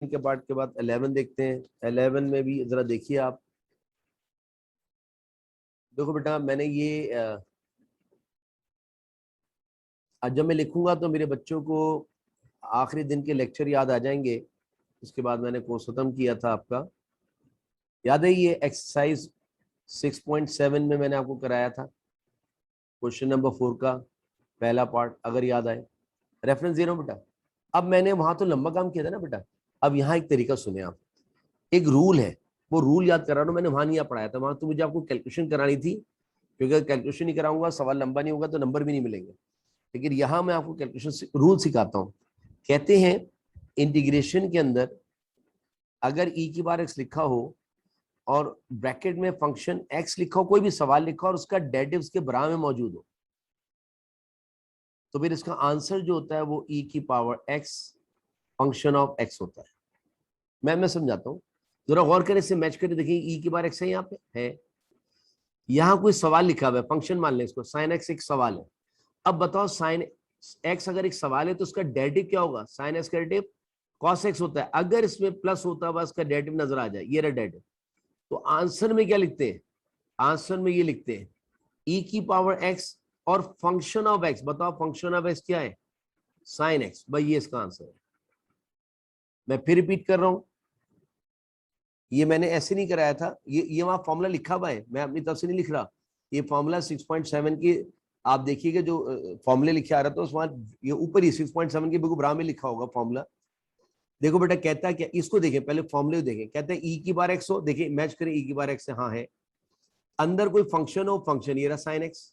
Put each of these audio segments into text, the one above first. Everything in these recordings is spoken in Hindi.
के पार्ट के बाद 11 देखते हैं। 11 में भी जरा देखिए आप। देखो बेटा, मैंने ये आज जब मैं लिखूंगा तो मेरे बच्चों को आखिरी दिन के लेक्चर याद आ जाएंगे। उसके बाद मैंने कोर्स खत्म किया था आपका, याद है? ये एक्सरसाइज 6.7 में मैंने आपको कराया था, क्वेश्चन नंबर 4 का पहला पार्ट, अगर याद आए। रेफरेंस दे रहा हूँ बेटा। अब मैंने वहां तो लंबा काम किया था ना बेटा, अब यहाँ एक तरीका सुने आप। एक रूल है, वो रूल याद करा रहा हूँ। मैंने वहां नहीं पढ़ाया था, वहां तो मुझे आपको कैलकुलेशन करानी थी, क्योंकि अगर कैलकुलेशन नहीं कराऊंगा सवाल लंबा नहीं होगा तो नंबर भी नहीं मिलेंगे। लेकिन यहाँ मैं आपको कैलकुलेशन रूल सिखाता हूँ। कहते हैं इंटीग्रेशन के अंदर अगर ई की बार एक्स लिखा हो और ब्रैकेट में फंक्शन एक्स लिखा हो, कोई भी सवाल लिखा हो और उसका डेरिवेटिव उसके बराबर में मौजूद हो, तो फिर इसका आंसर जो होता है वो ई की power x function of x होता है। मैं समझाता हूँ, जरा गौर करें, इससे मैच करके देखिए। ई की बार एक्स है, यहाँ पे है, यहाँ कोई सवाल लिखा हुआ है, फंक्शन मान लें इसको, साइन एक्स एक सवाल है। अब बताओ साइन एक्स अगर एक सवाल है तो उसका डेरिवेटिव क्या होगा? साइन एक्स का डेरिवेटिव कॉस एक्स होता है। अगर इसमें प्लस होता है उसका डेरिवेटिव नजर आ जाए, ये रहा डेरिवेटिव। तो आंसर में क्या लिखते हैं? आंसर में ये लिखते हैं ई की पावर एक्स और फंक्शन ऑफ एक्स। बताओ फंक्शन ऑफ एक्स क्या है? Sine x. भाई ये इसका आंसर है। मैं फिर रिपीट कर रहा हूं, ये मैंने ऐसे नहीं कराया था, ये वहां फॉर्मूला लिखा हुआ है, मैं अपनी तरफ से नहीं लिख रहा। ये फॉर्मूला 6.7 की आप देखिएगा, जो फॉर्मूले लिखे आ रहा था उसमें ये ऊपर ही 6.7 के बिल्कुल बराबर में लिखा होगा फॉर्मूला। देखो बेटा कहता है क्या, इसको देखें, पहले फॉर्मूले देखें। कहता है ई की बार एक्स हो, देखिए मैच करें, ई की बार एक्स से, हाँ है। अंदर कोई फंक्शन हो, फंक्शन ये रहा साइन एक्स,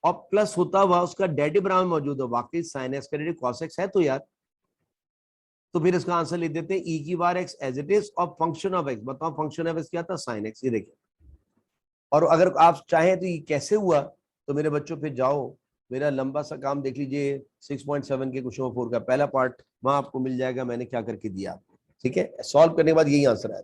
और प्लस होता हुआ उसका डेरिवेटिव बराबर मौजूद हो। वाकई साइन एक्स का डेरिवेटिव कॉस एक्स है तो यार, तो फिर इसका आंसर लिख देते हैं ई की बार एक्स एज इट इज और फंक्शन ऑफ एक्स। बताओ फंक्शन ऑफ एक्स क्या था? Sine x. ये देखिए, और अगर आप चाहें तो ये कैसे हुआ, तो मेरे बच्चों फिर जाओ, मेरा लंबा सा काम देख लीजिए, 6.7 के क्वेश्चन 4 का पहला पार्ट, वहां आपको मिल जाएगा मैंने क्या करके दिया आपको। ठीक है, सॉल्व करने के बाद यही आंसर आया।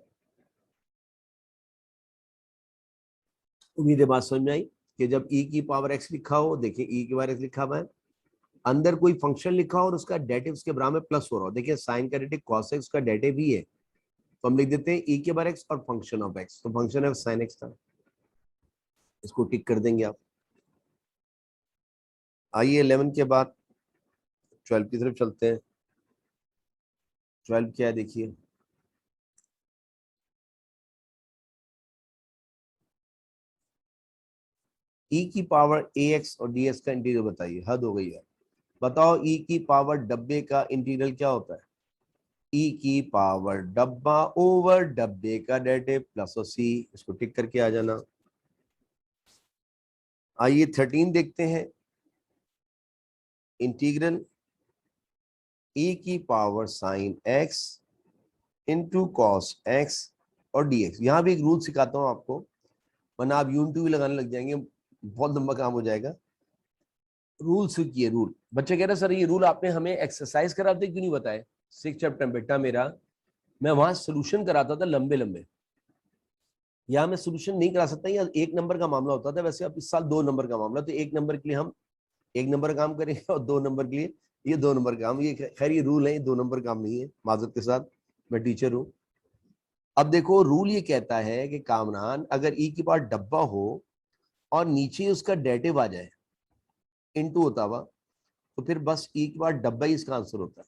उम्मीद है बात समझ में आई कि जब ई की पावर एक्स लिखा हो, देखिए ई की पावर एक्स लिखा हुआ है, अंदर कोई फंक्शन लिखा हो और उसका डेरिवेटिव उसके बराबर में प्लस हो रहा हो, देखिए साइन का डेरिवेटिव कॉस एक्स का डेरिवेटिव ही है, तो हम लिख देते हैं ई के बार एक्स और फंक्शन ऑफ एक्स। तो फंक्शन ऑफ साइन एक्स था, इसको टिक कर देंगे आप। आइए 11 के बाद 12 की तरफ चलते हैं। 12 क्या है देखिए, ई की पावर ए एक्स और डी एक्स का इंटीग्रल बताइए। हद हो गई है। बताओ ई की पावर डब्बे का इंटीग्रल क्या होता है? ई की पावर डब्बा ओवर डब्बे का डेरिवेटिव प्लस और सी। इसको टिक करके आ जाना। आइए 13 देखते हैं। इंटीग्रल ई की power sine x into cos x और डी एक्स। यहाँ भी एक रूल सिखाता हूँ आपको, वरना आप यूनिट भी लगाने लग जाएंगे, बहुत लंबा काम हो जाएगा। रूल सीखिए, रूल। बच्चे कह रहे सर ये रूल आपने हमें एक्सरसाइज कराते क्यों नहीं बताए? 6 चैप्टर बेटा मेरा, मैं वहां सोल्यूशन कराता था लंबे लंबे, यहाँ मैं सोल्यूशन नहीं करा सकता। या 1 नंबर का मामला होता था, वैसे अब इस साल 2 नंबर का मामला, तो 1 नंबर के लिए हम 1 नंबर काम करेंगे और 2 नंबर के लिए ये 2 नंबर काम। ये खैर ये रूल है, ये 2 नंबर काम नहीं है, माजरत के साथ, मैं टीचर हूँ। अब देखो रूल ये कहता है कि कामरान अगर ई की पावर डब्बा हो और नीचे उसका डेरिवेटिव आ जाए इनटू होता हुआ, तो फिर बस ई की पावर डब्बा ही इसका आंसर होता है।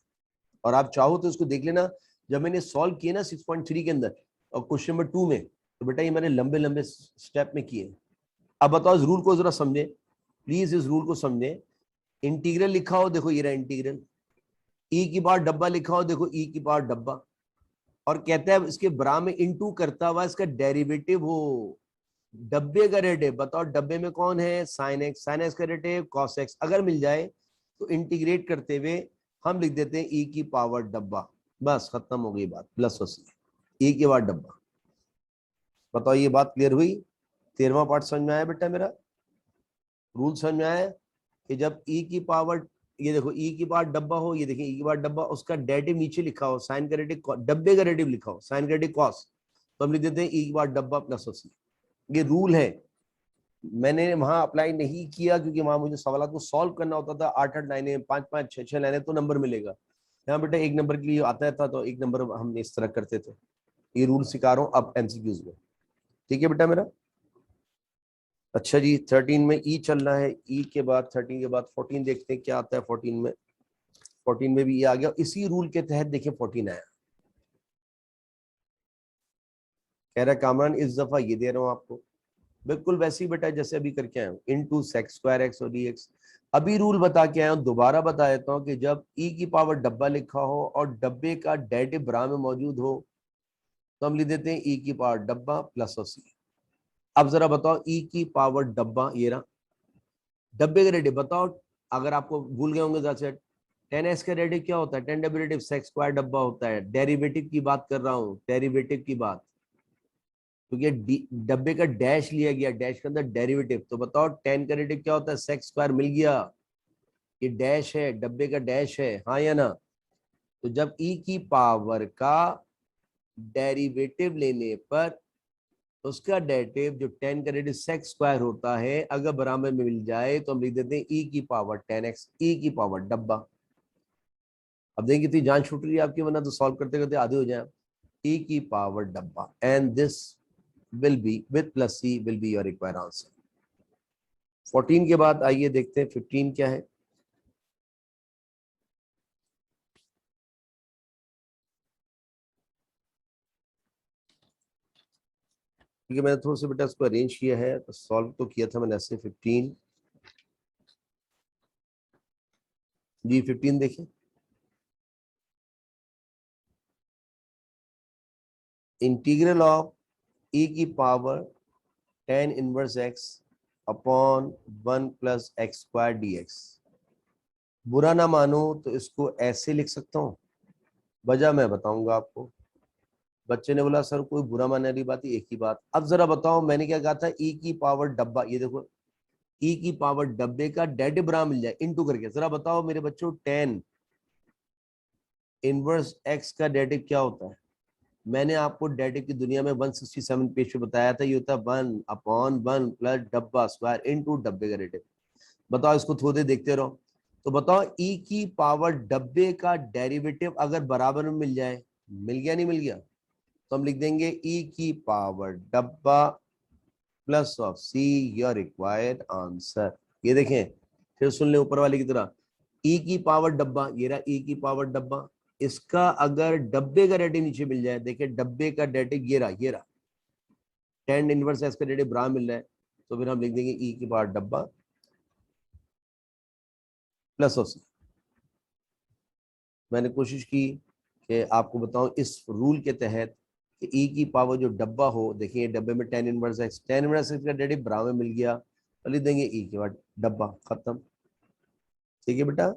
और आप चाहो तो इसको देख लेना, जब मैंने सॉल्व किया ना 6.3 के अंदर और क्वेश्चन नंबर 2 में, तो बेटा ये मैंने लंबे लंबे स्टेप में किए। अब बताओ इस रूल को जरा समझे, प्लीज इस रूल को समझे। इंटीग्रल लिखा हो, देखो ये रहा इंटीग्रल, ई की पावर डब्बा लिखा हो, देखो ई की पावर डब्बा, और कहता है इसके बराबर में इनटू करता हुआ इसका डेरिवेटिव हो। डब्बे का डेरिवेटिव बताओ, डब्बे में कौन है? साइन एक्स, साइन एक्स का डेरिवेटिव कॉस एक्स। अगर मिल जाए तो इंटीग्रेट करते हुए हम लिख देते हैं ई की पावर डब्बा, बस खत्म हो गई बात, प्लस और सी, ई की पावर डब्बा। बताओ ये बात क्लियर हुई? 13वां पार्ट समझ में आया बेटा मेरा? रूल समझ में आया कि जब ई की पावर, ये देखो ई की पावर डब्बा हो, ये देखिए ई की पावर डब्बा, उसका डेरिवेटिव नीचे लिखा हो, साइन का डेरिवेटिव, डब्बे का डेरिवेटिव लिखा हो, साइन का डेरिवेटिव कॉस, तो हम लिख देते हैं ई की पावर डब्बा प्लस और सी। ये रूल है, मैंने वहां अप्लाई नहीं किया क्योंकि वहां मुझे सवाल को सॉल्व करना होता था, 8-8 लाइनें, 5-5, 6-6 लाइनें, तो नंबर मिलेगा। यहाँ बेटा एक नंबर के लिए आता था तो एक नंबर हम इस तरह करते थे। ये रूल सिखा रहा हूँ अब एमसीक्यूज में, ठीक है बेटा मेरा। अच्छा जी 13 में ई चल रहा है, ई के बाद 13 के बाद 14 देखते हैं क्या आता है 14 में। 14 में भी ये आ गया, इसी रूल के तहत देखिए 14 आया। कह रहा है कामरान इस दफा ये दे रहा हूं आपको, बिल्कुल वैसे ही बेटा जैसे अभी करके आया हूँ, इनटू सेक्स स्क्वायर एक्स और डी एक्स। अभी रूल बता के आया हूँ, दोबारा बता देता हूँ कि जब ई की पावर डब्बा लिखा हो और डब्बे का डेरिवेटिव ब्रा में मौजूद हो तो हम लिख देते हैं ई की पावर डब्बा प्लस और सी। अब जरा बताओ ई की पावर डब्बा, ये रहा डब्बे का डेरिवेटिव बताओ। अगर आपको भूल गए होंगे जैसे 10s का डेरिवेटिव क्या होता है, 10 डेरिवेटिव सेक्स स्क्वायर डब्बा होता है। डेरिवेटिव की बात कर रहा हूँ, डेरिवेटिव की बात, क्योंकि डब्बे का डैश लिया गया, डैश के अंदर डेरिवेटिव। तो बताओ 10 का डेरिवेटिव क्या होता है, सेक्स स्क्वायर मिल गया, ये डैश है, डब्बे का डैश है, हाँ या ना। तो जब ई की पावर का डेरिवेटिव लेने पर उसका डेरिवेटिव जो 10 का डेरिवेटिव सेक्स स्क्वायर होता है अगर बराबर में मिल जाए तो हम लिख देते हैं ई की पावर 10x, ई की पावर डब्बा। अब देखिए कितनी जान छूट रही है आपकी, वरना तो सॉल्व करते करते आधे हो जाए। ई की पावर डब्बा and this will be with plus c will be your required answer। 14 के बाद आइए देखते हैं 15 क्या है। क्योंकि मैंने थोड़ा सा बेटा इसको अरेंज किया है तो सॉल्व तो किया था मैंने ऐसे। 15 जी 15 देखिए, इंटीग्रल ऑफ ई की power tan inverse x upon 1 plus x square D x. बुरा ना मानो तो इसको ऐसे लिख सकता हूँ, वजह मैं बताऊंगा आपको। बच्चे ने बोला सर कोई बुरा मानने वाली बात है, एक ही बात। अब जरा बताओ मैंने क्या कहा था, ई की पावर डब्बा, ये देखो ई की पावर डब्बे का डेरिवेटिव बराबर मिल जाए इनटू करके। जरा बताओ मेरे बच्चों 10 इनवर्स एक्स का डेरिवेटिव क्या होता है। मैंने आपको डेरिवेटिव की दुनिया में 167 पेज पे बताया था, ये होता है 1 अपॉन 1 प्लस डब्बा स्क्वायर इनटू डब्बे का डेरिवेटिव। बताओ इसको थोड़ी देर देखते रहो। तो बताओ ई की पावर डब्बे का डेरिवेटिव अगर बराबर में मिल जाए, मिल गया नहीं मिल गया, तो हम लिख देंगे ई की पावर डब्बा plus of see your required answer. ये देखें फिर सुन ले ऊपर वाले की तरह, ई की पावर डब्बा, ये रहा ई की पावर डब्बा, इसका अगर डब्बे का डेरिवेटिव नीचे मिल जाए, देखिए डब्बे का डेरिवेटिव ये रहा, ये रहा 10 इनवर्स एक्स का डेरिवेटिव बराबर मिल रहा है, तो फिर हम लिख देंगे ई की पावर डब्बा प्लस ऑफ सी। मैंने कोशिश की कि आपको बताऊं इस रूल के तहत कि ई की पावर जो डब्बा हो, देखिए डब्बे में 10 इनवर्स एक्स, 10 इनवर्स एक्स का डेरिवेटिव बराबर मिल गया तो लिख देंगे ई के बाद डब्बा, खत्म। ठीक है बेटा।